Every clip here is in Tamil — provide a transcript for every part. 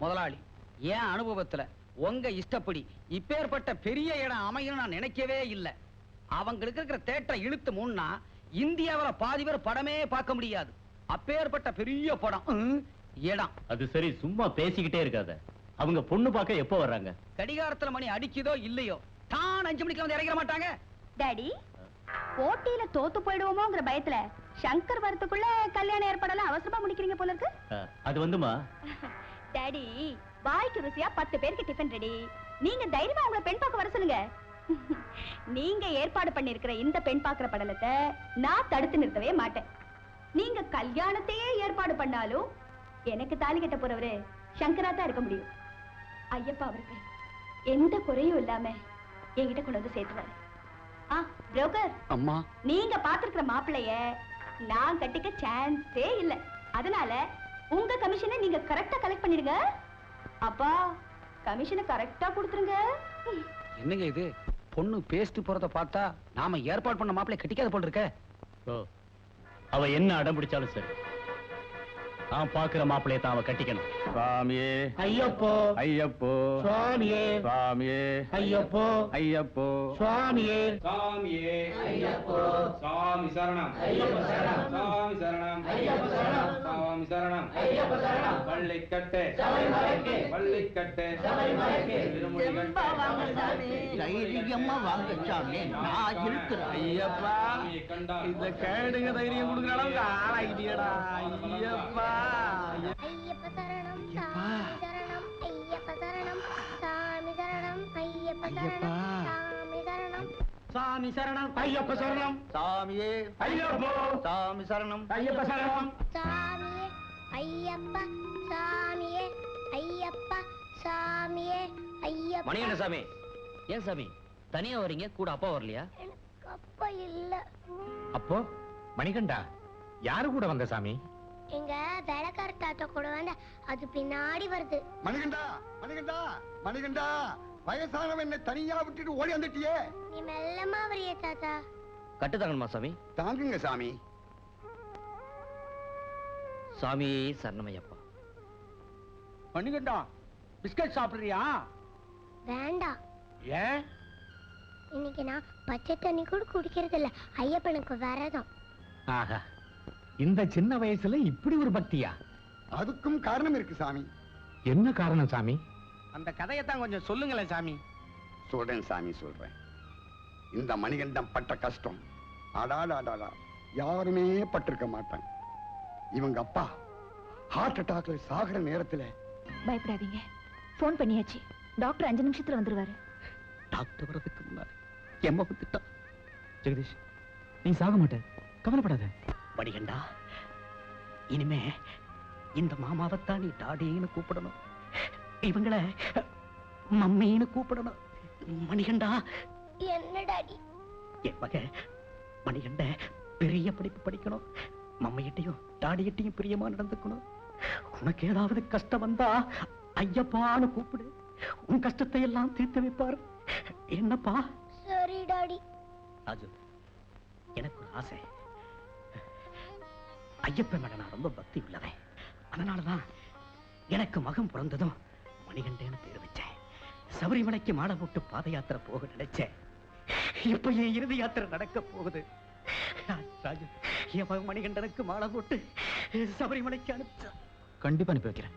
முதலாளி, ஏன் அனுபவத்துல உங்க இஷ்டப்படி இப்பேற்பட்ட பெரிய இடம் அமையும் நான் நினைக்கவே இல்லை. அவங்களுக்கு இருக்கிற தேட்டரை இழுத்து முன்னா இந்தியாவில பாதி பேர் படமே பார்க்க முடியாது. அப்பேற்பட்ட பெரிய படம் இடம். அது சரி, சும்மா பேசிக்கிட்டே இருக்காத. அவங்க பொண்ணு பார்க்க எப்போ வர்றாங்க? கடிகாரத்துல மணி அடிக்குதோ இல்லையோ தான் 5 மணிக்கு வந்து இறங்கிட மாட்டாங்க. டாடி, போட்டியில தோத்து போயிடுவோமோங்கிற பயத்துல சங்கர் வரத்துக்குள்ள கல்யாண ஏற்பாடெல்லாம் அவசரமா முடிக்கிறீங்க போல இருக்கு. அது வந்துமா டாடி, வாய்க்கு ருசியா 10 பேருக்கு டிஃபன் ரெடி. நீங்க தைரியமா உங்களை பெண் பார்க்க வர சொல்லுங்க. நீங்க ஏற்பாடு பண்ணிருக்கிற இந்த பெண் பார்க்கிற படலத்தை நான் தடுத்து நிறுத்தவே மாட்டேன். நீங்க கல்யாணத்தையே ஏற்பாடு பண்ணாலும் எனக்கு தாலி கட்ட போறவரு சங்கரா தான் இருக்க முடியும். ஐயப்பா அவருக்கு எந்த குறையும் இல்லாம என்கிட்ட கொண்டு வந்து சேர்த்துவாரு. புரோக்கர் அம்மா, நீங்க பாத்துருக்கிற மாப்பிளைய நான் கட்டிக்க சான்ஸே இல்ல. அதனால உங்க கமிஷனை நீங்க கரெக்டா கலெக்ட் பண்ணிடுங்க. அப்பா, கமிஷனை கரெக்டா கொடுத்துருங்க. என்னங்க இது? பொண்ணு பேஸ்ட் போறத பார்த்தா நாம ஏற்பாடு பண்ண மாப்பிள்ளை கட்டிக்காத போல இருக்க. அவ என்ன அடம் பிடிச்சாலும் சரி, நான் பாக்குற மாப்பிள்ளைய தான் அவ கட்டிக்கணும். சுவாமியே ஐயப்போ ஐயப்போ சுவாமியே சுவாமியே ஐயப்போ ஐயப்போ சுவாமியே சுவாமியே ஐயப்போ சுவாமி சரணம் ஐயப்ப சரணம் சுவாமி சரணம் ஐயப்ப சரணம் சுவாமி சரணம் ஐயப்ப சரணம் பள்ளிக்கட்டு சபரிமலைக்கு பள்ளிக்கட்டு சபரிமலைக்கு திருமுடிக்கட்டு தைரியமா வாங்க சாமி, நான் இருக்கிறேன். ஐயப்பா இந்த கேடுங்க தைரியம் கொடுக்குற அளவுக்கு ஆளாகிட்டியடா. ஐயப்பா ஐயப்ப சரணம் சாமி சரணம் ஐயப்ப சரணம் சாமி சரணம் ஐயப்ப சரணம் சாமி சரணம் சாமி சரணம் ஐயப்ப சரணம் சாமியே ஐயப்போ சாமி சரணம் ஐயப்ப சரணம் சாமியே ஐயப்ப சாமியே ஐயப்ப சாமியே ஐயப்ப. மணிகண்ட சாமி, ஏன் சாமி தனியா வரீங்க? கூட அப்பா வரலையா? எனக்கு அப்பா இல்ல. அப்போ மணிகண்டா யாரு கூட வந்த சாமி? எங்க வேலைக்கார தாத்தா கூட வந்த, அது பின்னாடி வருது. மணிகண்டா மணிகண்டா மணிகண்டா, வயசானவன் என்னை தனியா விட்டுட்டு ஓடி வந்துட்டியே. நீ மெல்லமா வரிய தாத்தா. கட்டு தாங்கணுமா சாமி? தாங்குங்க சாமி. சாமி சரணமையப்பா. மணிகண்டா, பிஸ்கட் சாப்பிடுறியா? வேண்டாம். ஏன்? இன்னைக்கு நான் பச்சை தண்ணி கூட குடிக்கிறது இல்ல. ஐயப்பனுக்கு வரதும். ஆஹா, இந்த சின்ன வயசுல இப்படி ஒரு பக்தியா? அதுக்கும் காரணம் இருக்கு சாமி. என்ன காரணம் சாமி? அந்த கதையத்தான் கொஞ்சம் சொல்லுங்களேன் சாமி. சொல்றேன் சாமி சொல்றேன். இந்த மணிகண்டம் பட்ட கஷ்டம் அடாடாடா யாருமே பட்டிருக்க மாட்டாங்க. இவங்க அப்பா ஹார்ட் அட்டாக்ல சாகிற நேரத்துல. பயப்படாதீங்க, போன் பண்ணியாச்சு. டாக்டர் 5 நிமிஷத்துல வந்துருவாரு. டாக்டர் வரதுக்கு முன்னாடி எம்ம குத்திட்டா. ஜெகதீஷ், நீ சாக மாட்ட, கவலைப்படாத. மணிகண்டா, இனிமே இந்த மாமாவைத்தான் நீ டாடின்னு கூப்பிடணும், இவங்களை மம்மின்னு கூப்பிடணும். மணிகண்டா, என்ன டாடி? என் மக மணிகண்ட பெரிய படிப்பு படிக்கணும். மம்மிகிட்டையும் டாடிகிட்டையும் பிரியமா நடந்துக்கணும். உனக்கு ஏதாவது கஷ்டம் வந்தா ஐயப்பான்னு கூப்பிடு, உன் கஷ்டத்தை எல்லாம் தீர்த்து வைப்பாரு. என்னப்பா? சரி டாடி. ராஜு, எனக்கு ஒரு ஆசை. ஐயப்பன் மேல நான் ரொம்ப பக்தி உள்ளவன். அதனாலதான் எனக்கு மகன் பிறந்ததும் மணிகண்டேன்னு பேர் வச்சேன். சபரிமலைக்கு மாலை போட்டு பாத யாத்திரை போக நினைச்சேன். இப்ப என் இறுதி யாத்திரை நடக்க போகுது. ராஜு, என் மகன் மணிகண்டனுக்கு மாலை போட்டு சபரிமலைக்கு அனுப்பிச்ச. கண்டிப்பா அனுப்பி வைக்கிறேன்.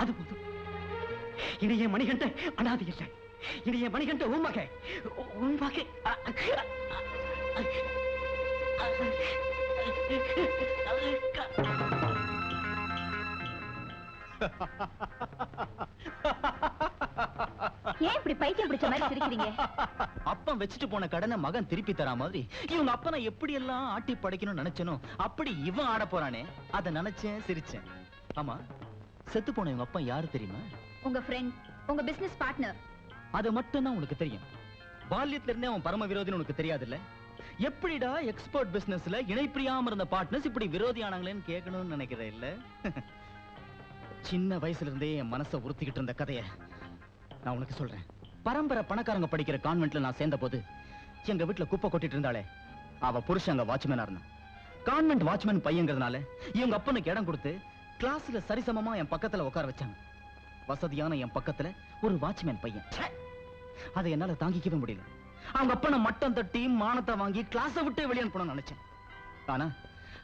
அது போதும். இனிய மணிகண்ட அனாதை இல்லை. இனிய மணிகண்ட உன் மகன், உன் மகன். ஏன் இப்படி பைத்தியம் பிடிச்ச மாதிரி சிரிக்கிறீங்க? அப்பன் வச்சுட்டு போன கடனை மகன் திருப்பி தரா மாதிரி இவங்க அப்பனை எப்படி எல்லாம் ஆட்டி படைக்கணும்னு நினைச்சனோ அப்படி இவன் ஆட போறானே, அதை நினைச்சேன், சிரிச்சேன். ஆமா, செத்து போன இவங்க அப்பா யாரு தெரியுமா? உங்க ஃப்ரெண்ட், உங்க பிசினஸ் பார்ட்னர். அது மட்டும் தான் உனக்கு தெரியும். பால்யத்துல இருந்தே அவன் பரம விரோதின்னு உனக்கு தெரியாது இல்ல? எப்படிடா எக்ஸ்போர்ட் பிசினஸ்ல இணைப்பிரியாம இருந்த பார்ட்னர்ஸ் இப்படி விரோதி ஆனாங்களேன்னு கேட்கணும்னு நினைக்கிறேன் இல்ல? சின்ன வயசுல இருந்தே என் மனசை உறுத்திக்கிட்டு இருந்த கதைய நான் உனக்கு சொல்றேன். பரம்பரை பணக்காரங்க படிக்கிற கான்வென்ட்ல நான் சேர்ந்த போது எங்க வீட்டுல குப்பை கொட்டிட்டு இருந்தாலே அவ புருஷன் அங்க வாட்ச்மேனா இருந்தான். கான்வென்ட் வாட்ச்மேன் பையங்கிறதுனால இவங்க அப்பனுக்கு இடம் கொடுத்து கிளாஸ்ல சரிசமமா என் பக்கத்துல உட்கார வச்சாங்க. வசதியான என் பக்கத்துல ஒரு வாட்ச்மேன் பையன். அதை என்னால தாங்கிக்கவே முடியல. அவங்க அப்பனை மட்டம் தட்டி மானத்தை வாங்கி கிளாஸை விட்டு வெளியே அனுப்பணும்னு நினைச்சேன். ஆனா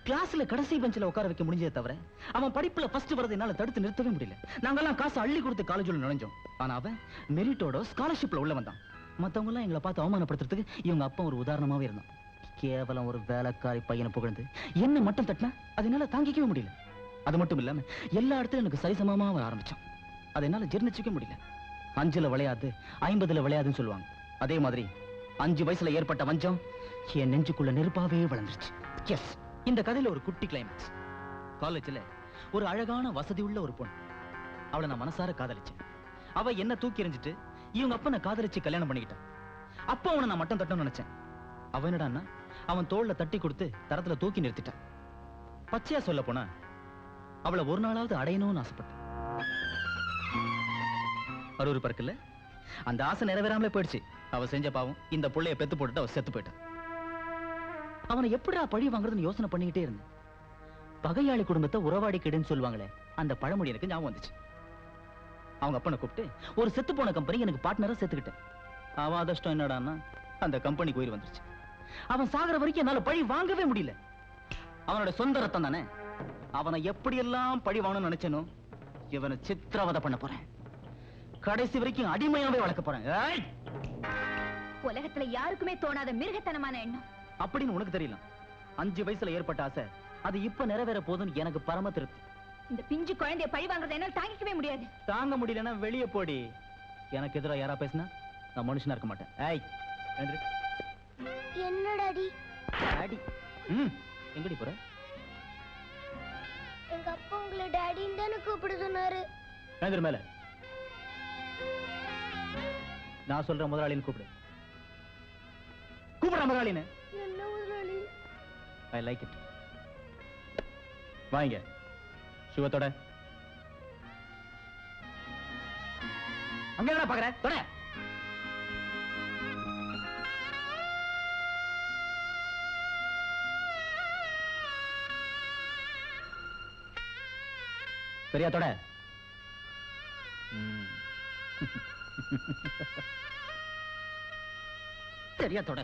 கிளாஸ்ல கடைசி பெஞ்சில உட்கார வைக்க முடிஞ்சதே தவிர அவன் படிப்புல ஃபர்ஸ்ட் வரதை என்னால தடுத்து நிறுத்தவே முடியல. நாங்கெல்லாம் காசு அள்ளி கொடுத்து காலேஜ்ல நுழைஞ்சோம். ஆனா அவன் மெரிட்டோட ஸ்காலர்ஷிப்ல உள்ள வந்தான். மத்தவங்க எல்லாம் எங்களை பார்த்து அவமானப்படுத்துறதுக்கு இவங்க அப்பா ஒரு உதாரணமாவே இருந்தான். கேவலம் ஒரு வேலைக்காரி பையனை புகழ்ந்து என்ன மட்டும் தட்டினா அது என்னால தாங்கிக்கவே முடியல. அது மட்டும் இல்லாம எல்லா இடத்துலயும் எனக்கு சரிசமமா வர ஆரம்பிச்சான். அதை என்னால ஜீர்ணிச்சுக்க முடியல. 5ல விளையாது 50ல விளையாதுன்னு சொல்லுவாங்க. அதே மாதிரி 5 வயசுல ஏற்பட்ட வஞ்சம் என் நெஞ்சுக்குள்ள நெருப்பாவே வளர்ந்துருச்சு. எஸ், இந்த கதையில ஒரு குட்டி கிளைமேக்ஸ். காலேஜ்ல ஒரு அழகான வசதி உள்ள ஒரு பொண்ணு. அவளை நான் மனசார காதலிச்சேன். அவ என்ன தூக்கி எறிஞ்சிட்டு இவங்க அப்ப நான் காதலிச்சு கல்யாணம் பண்ணிக்கிட்டான். அப்ப அவனை நான் மட்டும் தட்டணும்னு நினைச்சேன். அவன் என்னடான்னா அவன் தோள்ல தட்டி கொடுத்து தரத்துல தூக்கி நிறுத்திட்டான். பச்சையா சொல்ல போனா அவளை ஒரு நாளாவது அடையணும்னு ஆசைப்பட்டேன். ஒரு பறக்கல அந்த ஆசை நிறைவேறாமலே போயிடுச்சு. அவ செஞ்ச பாவம் இந்த புள்ளைய பெத்து போட்டுட்டு அவ செத்து போயிட்டான். அவனை எப்படிடா பழி வாங்குறதுன்னு யோசனை பண்ணிக்கிட்டே இருந்தேன். பகையாளி குடும்பத்தை உறவாடி கெடுன்னு சொல்லுவாங்களே, அந்த பழமொழி எனக்கு ஞாபகம் வந்துச்சு. அவங்க அப்பனை கூப்பிட்டு ஒரு செத்து போன கம்பெனி எனக்கு பார்ட்னரா சேர்த்துக்கிட்டேன். அவன் அதிர்ஷ்டம் என்னடான்னா அந்த கம்பெனிக்கு உயிர் வந்துருச்சு. அவன் சாகிற வரைக்கும் என்னால பழி வாங்கவே முடியல. அவனோட சொந்த ரத்தம் தானே. அவனை எப்படியெல்லாம் பழி வாங்கணும்னு நினைச்சனோ இவனை சித்திரவதை பண்ண போறேன். கடைசி வரைக்கும் அடிமையாவே வளர்க்க போறேன். உலகத்துல யாருக்குமே தோணாத மிருகத்தனமான எண்ணம் அப்படின்னு உனக்கு தெரியல. 5 வயசுல ஏற்பட்ட ஆசை அது இப்ப நிறைவேற போதுன்னு எனக்கு பரம திருப்தி. இந்த பிஞ்சு குழந்தைய பழி வாங்குறத என்னால தாங்கிக்கவே முடியாது. தாங்க முடியலன்னா வெளியே போடி. எனக்கு எதிரா யாரா பேசினா நான் மனுஷனா இருக்க மாட்டேன். ஏய் எழுந்திரு. என்ன டாடி? டாடி? எங்கடி போற? எங்க அப்பா உங்களை டாடின்னு தானே கூப்பிட சொன்னாரு. எழுந்திரு மேல. நான் சொல்ற முதலாளின்னு கூப்பிடு. கூப்பிடுற முதலாளின்னு. என்ன முதலாளி? I like it. வாங்க சிவத்தோட. அங்க என்ன பாக்குற? தொட. சரியா தொட. சரியா தொட.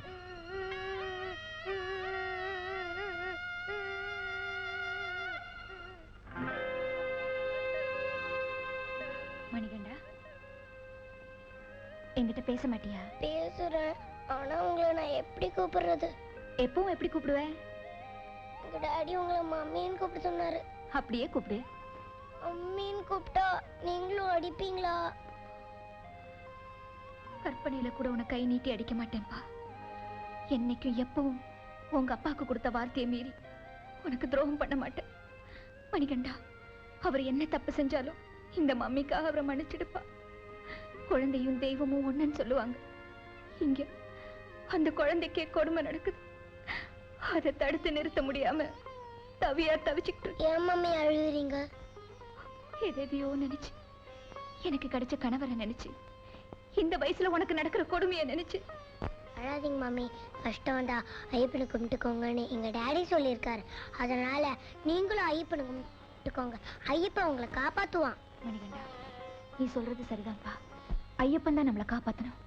மணிகண்டா, என்கிட்ட பேச மாட்டியா? பேசுறேன், ஆனா உங்களை நான் எப்படி கூப்பிடுறது? எப்பவும் எப்படி கூப்பிடுவேன்? உங்க டாடி உங்களை மம்மின்னு கூப்பிட சொன்னாரு. அப்படியே கூப்பிடு. மம்மின்னு கூப்பிட்டா நீங்களும் அடிப்பீங்களா? கற்பனையில கூட உன கை நீட்டி அடிக்க மாட்டேன்பா. என்னைக்கும் எப்பவும் உங்க அப்பாவுக்கு கொடுத்த வார்த்தையை மீறி உனக்கு துரோகம் பண்ண மாட்டேன். மணிகண்டா, அவர் என்ன தப்பு செஞ்சாலும் இந்த மம்மிக்காக அவரை மன்னிச்சிடுப்பா. குழந்தையும் தெய்வமும் ஒண்ணுன்னு சொல்லுவாங்க. இங்க அந்த குழந்தைக்கே கொடுமை நடக்குது. அதை தடுத்து நிறுத்த முடியாம தவியா தவிச்சுக்கிட்டு. ஏன் மம்மி அழுகுறீங்க? எதையோ நினைச்சு, எனக்கு கிடைச்ச கணவரை நினைச்சு, இந்த வயசுல உனக்கு நடக்கிற கொடுமையை நினைச்சு. அழாதீங்க மம்மி, கஷ்டம் வந்தா ஐயப்பனை கும்பிட்டுக்கோங்கன்னு எங்க டாடி சொல்லியிருக்காரு. அதனால நீங்களும் ஐயப்பனை கும்பிட்டுக்கோங்க. ஐயப்பன் உங்களை காப்பாத்துவான். மணிகண்டா, நீ சொல்றது சரிதான்ப்பா. ஐயப்பன் தான் நம்மளை காப்பாத்தணும்.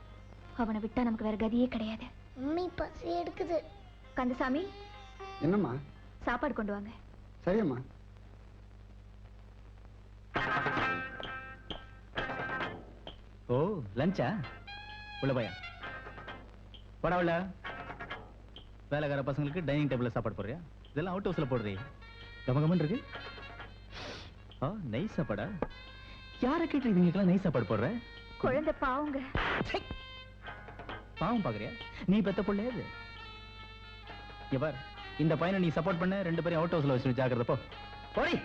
அவனை விட்டா நமக்கு வேற கதியே கிடையாது. மம்மி பசி எடுக்குது. கந்தசாமி, என்னம்மா? சாப்பாடு கொண்டு வாங்க. சரியம்மா. ஓ, லஞ்சா? உள்ள போயா? போடா உள்ள. வேலைக்கார பசங்களுக்கு டைனிங் டேபிள்ல சாப்பாடு போடுறியா? இதெல்லாம் அவுட் ஹவுஸ்ல போடுறீ. கமகமன் இருக்கு. நெய் சாப்பாடா? யாரை கேட்டு இதுங்களுக்கெல்லாம் நெய் சாப்பாடு போடுற? குழந்தை பாவங்க. பாவம் பாக்குறியா? நீ பெத்த பிள்ளையாது. இவர் இந்த பையனை நீ சப்போர்ட் பண்ண, 2 பேரும் அவுட் ஹவுஸ்ல வச்சு ஜாக்கிரதை போ. போடி.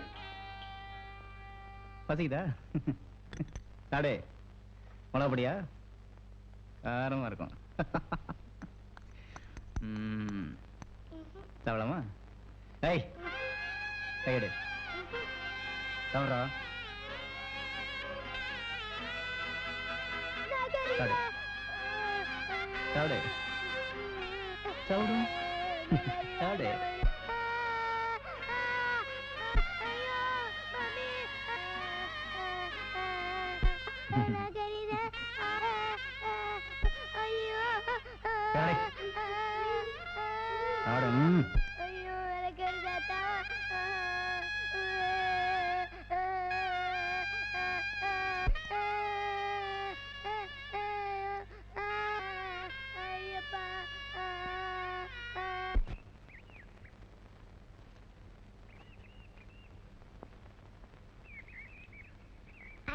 பசிக்குதா? சாடே மொளப்படியா? காரமா இருக்கும். சாப்பிடலாமா? ஏய் கையெடு. சாப்பிட்றா. சாப்பிடு சாப்பிடு சாப்பிடு சாப்பிடு. ஐயோ விளக்கறிதாத்தா. ஐயப்பா.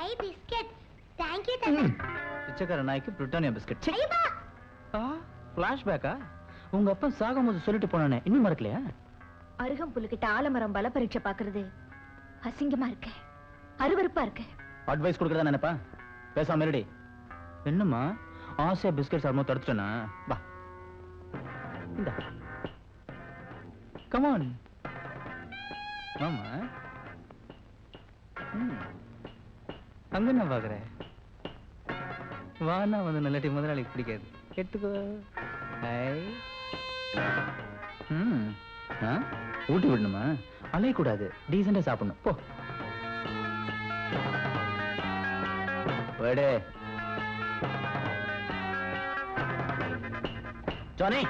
ஐ பிஸ்கட். Thank you தாத்தா. பிச்சைக்கார நாய்க்கு பிரிட்டானியா பிஸ்கட். ஐயப்பா. ஃபிளாஷ்பேக்கா? உங்க அப்பா சாகும்போது சொல்லிட்டு போனானே, இன்னும் மறக்கலையா? அருகம்புல்லுக்கிட்ட ஆலமரம் பல பரீட்சை பாக்குறது அசிங்கமா இருக்கு, அருவருப்பா இருக்கு. அட்வைஸ் கொடுக்கறதா நினைப்பா? பேசாம இருடி. என்னம்மா ஆசையா பிஸ்கட் சாப்பிடும் தடுத்துட்டேனா? வா இந்த கமான். ஆமா அங்க என்ன பாக்குற? வானா வந்து நல்ல முதலாளிக்கு பிடிக்காது, எடுத்துக்கோ. ஊட்டி விடணுமா? அலையக்கூடாது, டீசெண்டா சாப்பிடணும். போ வேடே ஜானி.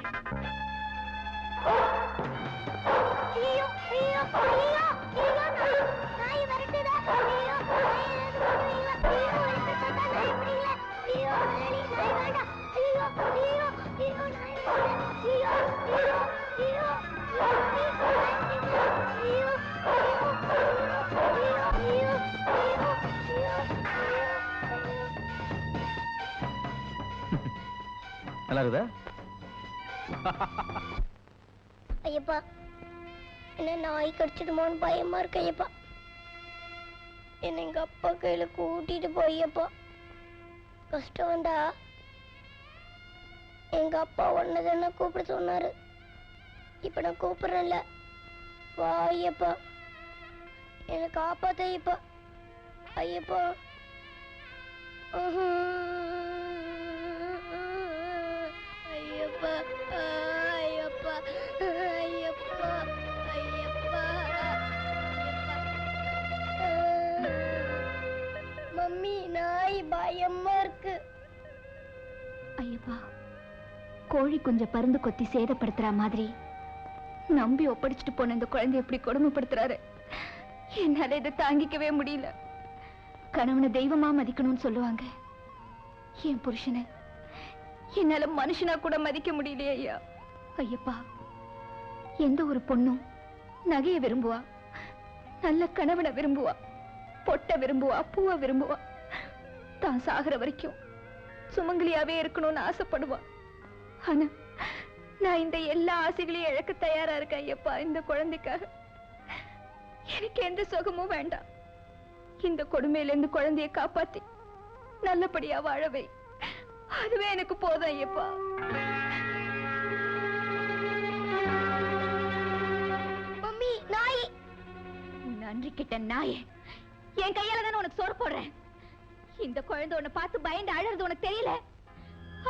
ஐயோ ஐயோ ஐயோ ஐயோ நாய் வரட்டுடா. ஐயோ ஐயோ வரட்டுடா. நாய் பிடிக்கல. ஐயோ நாய் வேண்டாம். ஐயோ ஐயோ ஐயோ நாய் வேண்டாம். ஐயோ ஐயோ ஐயோ நல்லா இருக்குதா? ஐயப்பா, என்ன நாய் கடிச்சிடுமோன்னு பயமா இருக்கு ஐயப்பா. என்ன எங்க அப்பா கையில கூட்டிட்டு போய்யப்பா. கஷ்டம் வந்தா எங்க அப்பா ஒன்னதானே கூப்பிட சொன்னாரு. இப்ப நான் கூப்பிடுறேன்ல, வா ஐயப்பா, என்னை காப்பாத்த ஐயப்பா. ஐயப்பா ஐயப்பா ஐயப்பா ஐயப்பா ஐயப்பா. மம்மி, நாய் பயமா இருக்கு. ஐயப்பா, கோழி கொஞ்சம் பருந்து கொத்தி சேதப்படுத்துற மாதிரி நம்பி ஒப்படைச்சிட்டு போன இந்த குழந்தை எப்படி கொடுமைப்படுத்துறாரு. என்னால இதை தாங்கிக்கவே முடியல. கணவனை தெய்வமா மதிக்கணும்னு சொல்லுவாங்க. என் புருஷனை என்னால மனுஷனா கூட மதிக்க முடியலையே ஐயா. ஐயப்பா, எந்த ஒரு பொண்ணும் நகையை விரும்புவா, நல்ல கணவனை விரும்புவா, பொட்டை விரும்புவா, பூவை விரும்புவா, தான் சாகிற வரைக்கும் சுமங்கலியாவே இருக்கணும்னு ஆசைப்படுவா. ஆனா நான் இந்த எல்லா ஆசைகளையும் இழக்க தயாரா இருக்கேன் ஐயப்பா. இந்த குழந்தைக்காக எனக்கு எந்த சுகமும் வேண்டாம். இந்த கொடுமையில இருந்து குழந்தையை காப்பாத்தி நல்லபடியா வாழவே, அதுவே எனக்கு போதும் ஐயப்பா. மம்மி, நாய். நன்றி கிட்ட நாயே, என் கையால தானே உனக்கு சோறு போடுறேன். இந்த குழந்தை உன்னை பார்த்து பயந்து அழறது உனக்கு தெரியல?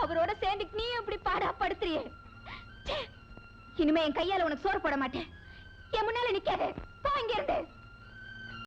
அவரோட சேர்ந்து நீ எப்படி பாடா படுத்துறியே. இனிமே என் கையால உனக்கு சோறு போட மாட்டேன். என் முன்னால நிக்காத, போ இங்க இருந்து.